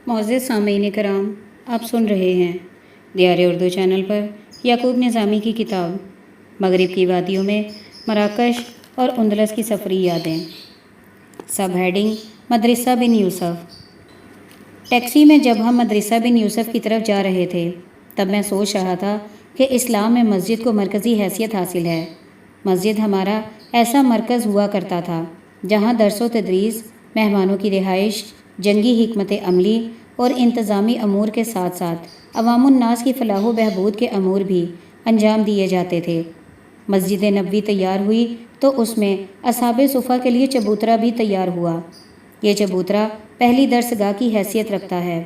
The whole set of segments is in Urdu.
معزز سامعین کرام، آپ سن رہے ہیں دیار اردو چینل پر یعقوب نظامی کی کتاب مغرب کی وادیوں میں مراکش اور اندلس کی سفری یادیں۔ سب ہیڈنگ مدرسہ بن یوسف۔ ٹیکسی میں جب ہم مدرسہ بن یوسف کی طرف جا رہے تھے تب میں سوچ رہا تھا کہ اسلام میں مسجد کو مرکزی حیثیت حاصل ہے۔ مسجد ہمارا ایسا مرکز ہوا کرتا تھا جہاں درس و تدریس، مہمانوں کی رہائش، جنگی حکمت عملی اور انتظامی امور کے ساتھ ساتھ عوام الناس کی فلاح و بہبود کے امور بھی انجام دیے جاتے تھے۔ مسجد نبوی تیار ہوئی تو اس میں اصحاب صفہ کے لیے چبوترا بھی تیار ہوا۔ یہ چبوترا پہلی درس گاہ کی حیثیت رکھتا ہے۔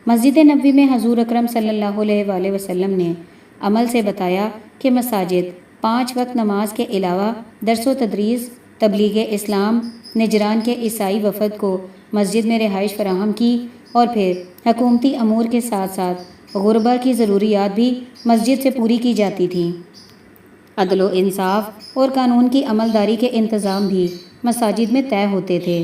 مسجد نبوی میں حضور اکرم صلی اللہ علیہ وآلہ وسلم نے عمل سے بتایا کہ مساجد 5 وقت نماز کے علاوہ درس و تدریس، تبلیغ اسلام، نجران کے عیسائی وفد کو مسجد میں رہائش فراہم کی اور پھر حکومتی امور کے ساتھ ساتھ غربا کی ضروریات بھی مسجد سے پوری کی جاتی تھیں۔ عدل و انصاف اور قانون کی عملداری کے انتظام بھی مساجد میں طے ہوتے تھے۔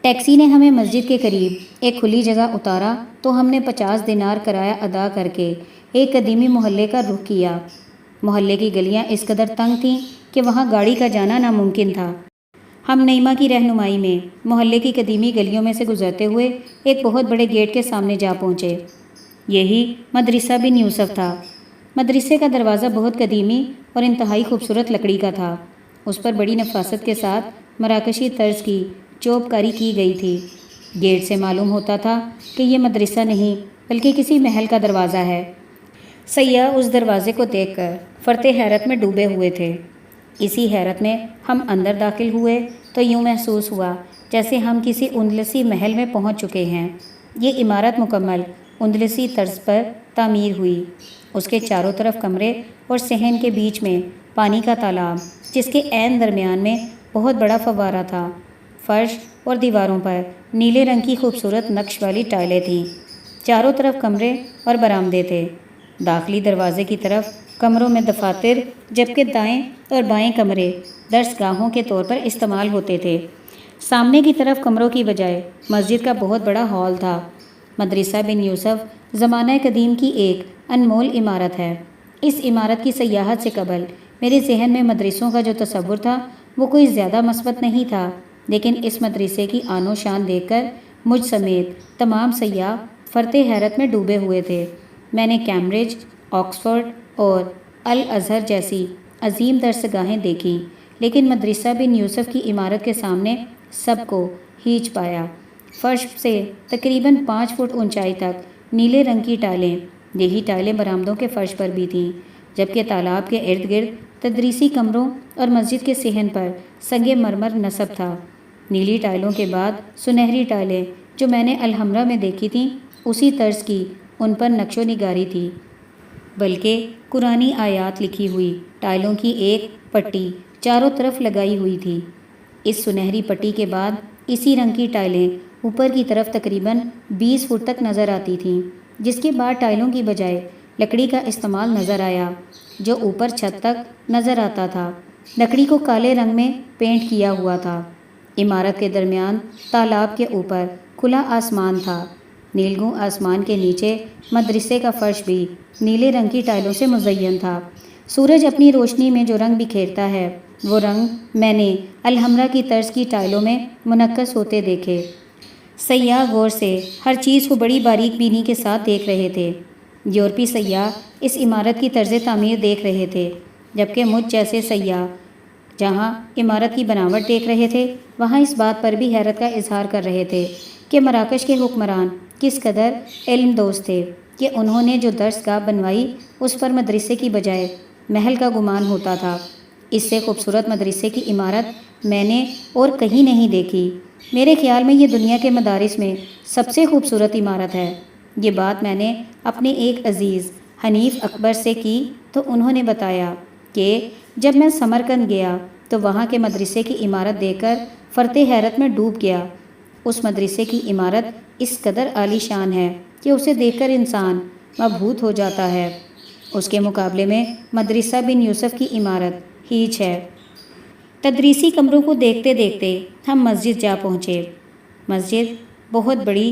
ٹیکسی نے ہمیں مسجد کے قریب ایک کھلی جگہ اتارا تو ہم نے 50 دینار کرایہ ادا کر کے ایک قدیمی محلے کا رخ کیا۔ محلے کی گلیاں اس قدر تنگ تھیں کہ وہاں گاڑی کا جانا ناممکن تھا۔ ہم نعیمہ کی رہنمائی میں محلے کی قدیمی گلیوں میں سے گزرتے ہوئے ایک بہت بڑے گیٹ کے سامنے جا پہنچے۔ یہی مدرسہ بن یوسف تھا۔ مدرسے کا دروازہ بہت قدیمی اور انتہائی خوبصورت لکڑی کا تھا۔ اس پر بڑی نفاست کے ساتھ مراکشی طرز کی چوب کاری کی گئی تھی۔ گیٹ سے معلوم ہوتا تھا کہ یہ مدرسہ نہیں بلکہ کسی محل کا دروازہ ہے۔ سیاح اس دروازے کو دیکھ کر فرط حیرت میں ڈوبے ہوئے تھے۔ اسی حیرت میں ہم اندر داخل ہوئے تو یوں محسوس ہوا جیسے ہم کسی اندلسی محل میں پہنچ چکے ہیں۔ یہ عمارت مکمل اندلسی طرز پر تعمیر ہوئی۔ اس کے چاروں طرف کمرے اور صحن کے بیچ میں پانی کا تالاب، جس کے عین درمیان میں بہت بڑا فوارہ تھا۔ فرش اور دیواروں پر نیلے رنگ کی خوبصورت نقش والی ٹائلیں تھیں۔ چاروں طرف کمرے اور برآمدے تھے۔ داخلی دروازے کی طرف کمروں میں دفاتر، جبکہ دائیں اور بائیں کمرے درس گاہوں کے طور پر استعمال ہوتے تھے۔ سامنے کی طرف کمروں کی بجائے مسجد کا بہت بڑا ہال تھا۔ مدرسہ بن یوسف زمانہ قدیم کی ایک انمول عمارت ہے۔ اس عمارت کی سیاحت سے قبل میرے ذہن میں مدرسوں کا جو تصور تھا وہ کوئی زیادہ مثبت نہیں تھا، لیکن اس مدرسے کی آن و شان دیکھ کر مجھ سمیت تمام سیاح فرط حیرت میں ڈوبے ہوئے تھے۔ میں نے کیمبرج، آکسفورڈ اور الازہر جیسی عظیم درس گاہیں دیکھیں، لیکن مدرسہ بن یوسف کی عمارت کے سامنے سب کو ہیچ پایا۔ فرش سے تقریباً 5 فٹ اونچائی تک نیلے رنگ کی ٹائلیں، یہی ٹائلیں برآمدوں کے فرش پر بھی تھیں، جبکہ تالاب کے ارد گرد تدریسی کمروں اور مسجد کے صحن پر سنگ مرمر نصب تھا۔ نیلی ٹائلوں کے بعد سنہری ٹائلیں جو میں نے الحمرا میں دیکھی تھیں اسی طرز کی ان پر نقش و نگاری تھی، بلکہ قرآنی آیات لکھی ہوئی ٹائلوں کی ایک پٹی چاروں طرف لگائی ہوئی تھی۔ اس سنہری پٹی کے بعد اسی رنگ کی ٹائلیں اوپر کی طرف تقریباً 20 فٹ تک نظر آتی تھیں، جس کے بعد ٹائلوں کی بجائے لکڑی کا استعمال نظر آیا جو اوپر چھت تک نظر آتا تھا۔ لکڑی کو کالے رنگ میں پینٹ کیا ہوا تھا۔ عمارت کے درمیان تالاب کے اوپر کھلا آسمان تھا۔ نیلگوں آسمان کے نیچے مدرسے کا فرش بھی نیلے رنگ کی ٹائلوں سے مزین تھا۔ سورج اپنی روشنی میں جو رنگ بکھیرتا ہے وہ رنگ میں نے الحمرا کی طرز کی ٹائلوں میں منعکس ہوتے دیکھے۔ سیاح غور سے ہر چیز کو بڑی باریک بینی کے ساتھ دیکھ رہے تھے۔ یورپی سیاح اس عمارت کی طرز تعمیر دیکھ رہے تھے، جبکہ مجھ جیسے سیاح جہاں عمارت کی بناوٹ دیکھ رہے تھے وہاں اس بات پر بھی حیرت کا اظہار کر رہے تھے کہ مراکش کے حکمران کس قدر علم دوست تھے کہ انہوں نے جو درس گاہ بنوائی اس پر مدرسے کی بجائے محل کا گمان ہوتا تھا۔ اس سے خوبصورت مدرسے کی عمارت میں نے اور کہیں نہیں دیکھی۔ میرے خیال میں یہ دنیا کے مدارس میں سب سے خوبصورت عمارت ہے۔ یہ بات میں نے اپنے ایک عزیز حنیف اکبر سے کی تو انہوں نے بتایا کہ جب میں سمرقند گیا تو وہاں کے مدرسے کی عمارت دیکھ کر فرط حیرت میں ڈوب گیا۔ اس مدرسے کی عمارت اس قدر عالی شان ہے کہ اسے دیکھ کر انسان مبہوت ہو جاتا ہے۔ اس کے مقابلے میں مدرسہ بن یوسف کی عمارت ہیچ ہے۔ تدریسی کمروں کو دیکھتے دیکھتے ہم مسجد جا پہنچے۔ مسجد بہت بڑی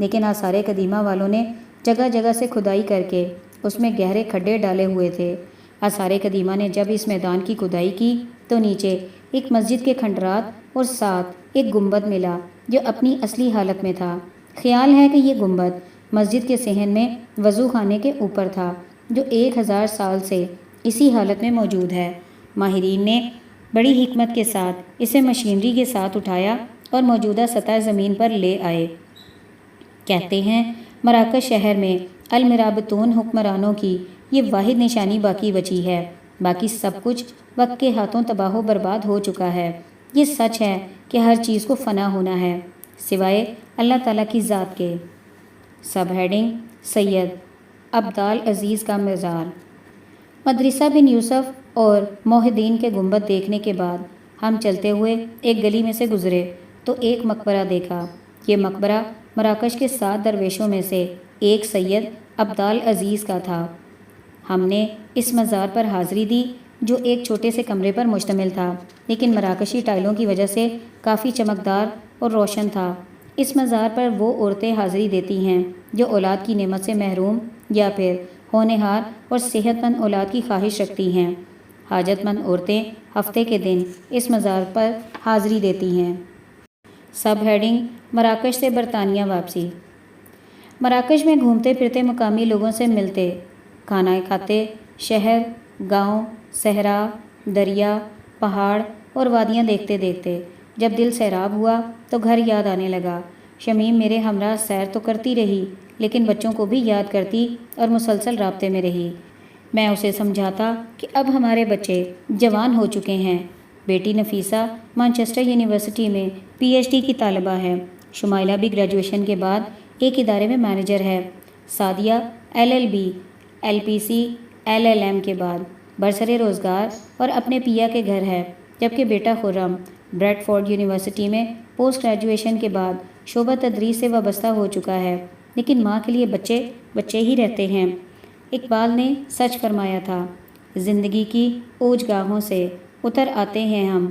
لیکن آثار قدیمہ والوں نے جگہ جگہ سے کھدائی کر کے اس میں گہرے کھڈے ڈالے ہوئے تھے۔ آثار قدیمہ نے جب اس میدان کی کھدائی کی تو نیچے ایک مسجد کے کھنڈرات اور ساتھ ایک گنبد ملا جو اپنی اصلی حالت میں تھا۔ خیال ہے کہ یہ گنبد مسجد کے صحن میں وضو خانے کے اوپر تھا جو 1000 سال سے اسی حالت میں موجود ہے۔ ماہرین نے بڑی حکمت کے ساتھ اسے مشینری کے ساتھ اٹھایا اور موجودہ سطح زمین پر لے آئے۔ کہتے ہیں مراکش شہر میں المرابطون حکمرانوں کی یہ واحد نشانی باقی بچی ہے، باقی سب کچھ وقت کے ہاتھوں تباہ و برباد ہو چکا ہے۔ یہ سچ ہے کہ ہر چیز کو فنا ہونا ہے سوائے اللہ تعالیٰ کی ذات کے۔ سب ہیڈنگ: سید عبدال عزیز کا مزار۔ مدرسہ بن یوسف اور محی الدین کے گنبد دیکھنے کے بعد ہم چلتے ہوئے ایک گلی میں سے گزرے تو ایک مقبرہ دیکھا۔ یہ مقبرہ مراکش کے 7 درویشوں میں سے ایک سید عبدال عزیز کا تھا۔ ہم نے اس مزار پر حاضری دی جو ایک چھوٹے سے کمرے پر مشتمل تھا لیکن مراکشی ٹائلوں کی وجہ سے کافی چمکدار اور روشن تھا۔ اس مزار پر وہ عورتیں حاضری دیتی ہیں جو اولاد کی نعمت سے محروم یا پھر ہونہار اور صحت مند اولاد کی خواہش رکھتی ہیں۔ حاجت مند عورتیں ہفتے کے دن اس مزار پر حاضری دیتی ہیں۔ سب ہیڈنگ: مراکش سے برطانیہ واپسی۔ مراکش میں گھومتے پھرتے مقامی لوگوں سے ملتے، کھانا کھاتے، شہر، گاؤں، صحرا، دریا، پہاڑ اور وادیاں دیکھتے دیکھتے جب دل سیراب ہوا تو گھر یاد آنے لگا۔ شمیم میرے ہمراہ سیر تو کرتی رہی لیکن بچوں کو بھی یاد کرتی اور مسلسل رابطے میں رہی۔ میں اسے سمجھاتا کہ اب ہمارے بچے جوان ہو چکے ہیں۔ بیٹی نفیسہ مانچسٹر یونیورسٹی میں PhD کی طالبہ ہے۔ شمائلہ بھی گریجویشن کے بعد ایک ادارے میں مینیجر ہے۔ سعدیہ LLB، LPC، LLM کے بعد برسر روزگار اور اپنے پیا کے گھر ہے، جبکہ بیٹا خرم بریڈ فورڈ یونیورسٹی میں پوسٹ گریجویشن کے بعد شعبہ تدریس سے وابستہ ہو چکا ہے، لیکن ماں کے لیے بچے بچے ہی رہتے ہیں۔ اقبال نے سچ فرمایا تھا، زندگی کی اوج گاہوں سے اتر آتے ہیں ہم،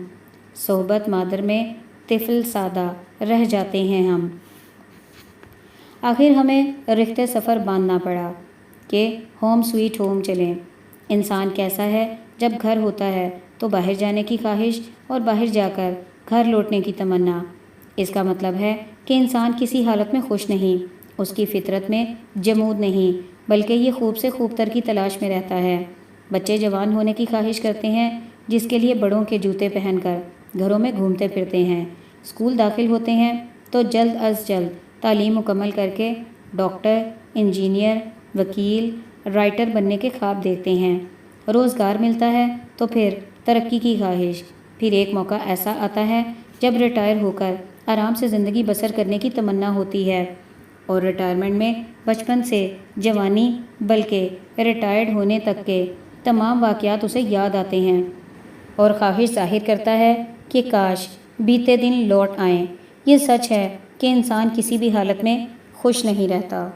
صحبت مادر میں طفل سادہ رہ جاتے ہیں ہم۔ آخر ہمیں رخت سفر باندھنا پڑا کہ ہوم سویٹ ہوم چلیں۔ انسان کیسا ہے جب گھر ہوتا ہے تو باہر جانے کی خواہش اور باہر جا کر گھر لوٹنے کی تمنا۔ اس کا مطلب ہے کہ انسان کسی حالت میں خوش نہیں، اس کی فطرت میں جمود نہیں، بلکہ یہ خوب سے خوب تر کی تلاش میں رہتا ہے۔ بچے جوان ہونے کی خواہش کرتے ہیں جس کے لیے بڑوں کے جوتے پہن کر گھروں میں گھومتے پھرتے ہیں۔ اسکول داخل ہوتے ہیں تو جلد از جلد تعلیم مکمل کر کے ڈاکٹر، انجینئر، وکیل، رائٹر بننے کے خواب دیکھتے ہیں۔ روزگار ملتا ہے تو پھر ترقی کی خواہش، پھر ایک موقع ایسا آتا ہے جب ریٹائر ہو کر آرام سے زندگی بسر کرنے کی تمنا ہوتی ہے، اور ریٹائرمنٹ میں بچپن سے جوانی بلکہ ریٹائرڈ ہونے تک کے تمام واقعات اسے یاد آتے ہیں اور خواہش ظاہر کرتا ہے کہ کاش بیتے دن لوٹ آئیں۔ یہ سچ ہے کہ انسان کسی بھی حالت میں خوش نہیں رہتا۔